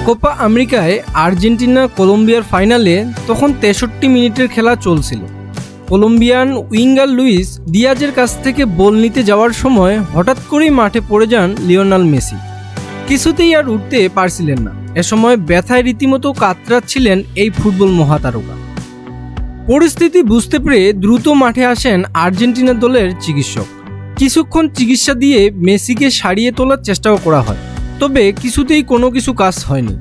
Copa আমেরিকায় Argentina কলম্বিয়ার ফাইনালে তখন ৬৩ মিনিটের খেলা চলছিল। কলম্বিয়ান উইঙ্গার লুইস দিয়াজের কাছ থেকে বল নিতে যাওয়ার সময় হঠাৎ করেই মাঠে পড়ে যান লিওনেল মেসি। কিছুতেই আর উঠতে পারছিলেন না। এ সময় ব্যথায় রীতিমতো কাতরাচ্ছিলেন এই ফুটবল মহাতারকা। পরিস্থিতি বুঝতে পেরে দ্রুত মাঠে আসেন আর্জেন্টিনা দলের চিকিৎসক। কিছুক্ষণ চিকিৎসা দিয়ে মেসিকে সারিয়ে তোলার চেষ্টাও করা হয়, তবে কিছুতেই কোনো কিছু কাজ হয়নি।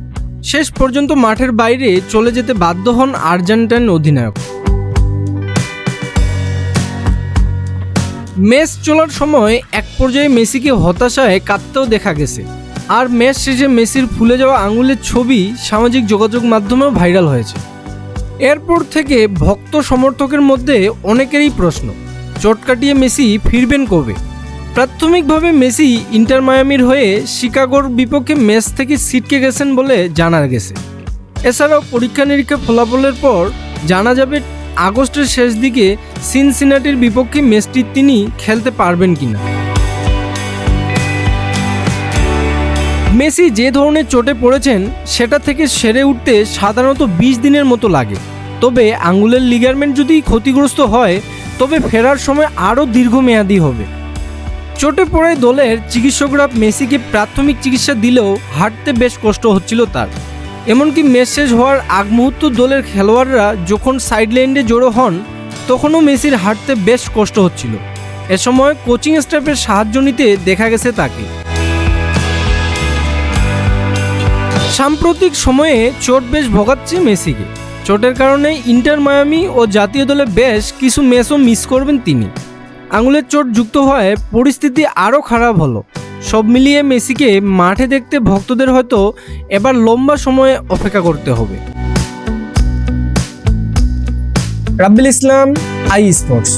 শেষ পর্যন্ত মাঠের বাইরে চলে যেতে বাধ্য হন আর্জেন্টাইন অধিনায়ক। ম্যাচ চলার সময় এক পর্যায়ে মেসিকে হতাশায় কাঁদতেও দেখা গেছে। আর ম্যাচ শেষে মেসির ফুলে যাওয়া আঙুলের ছবি সামাজিক যোগাযোগ মাধ্যমেও ভাইরাল হয়েছে। এরপর থেকে ভক্ত সমর্থকের মধ্যে অনেকেরই প্রশ্ন, চোট কাটিয়ে মেসি ফিরবেন কবে? প্রাথমিকভাবে মেসি ইন্টার মায়ামির হয়ে শিকাগোর বিপক্ষে ম্যাচ থেকে ছিটকে গেছেন বলে জানা গেছে। এছাড়াও পরীক্ষা নিরীক্ষা ফলাফলের পর জানা যাবে আগস্টের শেষ দিকে সিনসিনাটির বিপক্ষে ম্যাচটি তিনি খেলতে পারবেন কিনা। মেসি যে ধরনের চোটে পড়েছেন সেটা থেকে সেরে উঠতে সাধারণত ২০ দিনের মতো লাগে। তবে আঙুলের লিগামেন্ট যদি ক্ষতিগ্রস্ত হয় তবে ফেরার সময় আরও দীর্ঘমেয়াদী হবে। চোটে পড়ে দলের চিকিৎসকরা মেসিকে প্রাথমিক চিকিৎসা দিলেও হাঁটতে বেশ কষ্ট হচ্ছিল তার। এমনকি ম্যাচ শেষ হওয়ার আগ মুহূর্ত দলের খেলোয়াড়রা যখন সাইডলাইনে জড়ো হন তখনও মেসির হাঁটতে বেশ কষ্ট হচ্ছিল। এ সময় কোচিং স্টাফের সাহায্য নিতে দেখা গেছে তাকে। সাম্প্রতিক সময়ে চোট বেশ ভোগাচ্ছে মেসিকে। চোটের কারণে ইন্টার মায়ামি ও জাতীয় দলে বেশ কিছু ম্যাচও মিস করবেন তিনি। আঙুলের চোট যুক্ত হওয়ায় পরিস্থিতি আরও খারাপ হলো। সব মিলিয়ে মেসিকে মাঠে দেখতে ভক্তদের হয়তো এবার লম্বা সময়ে অপেক্ষা করতে হবে। রাব্বিল ইসলাম, আই স্পোর্টস।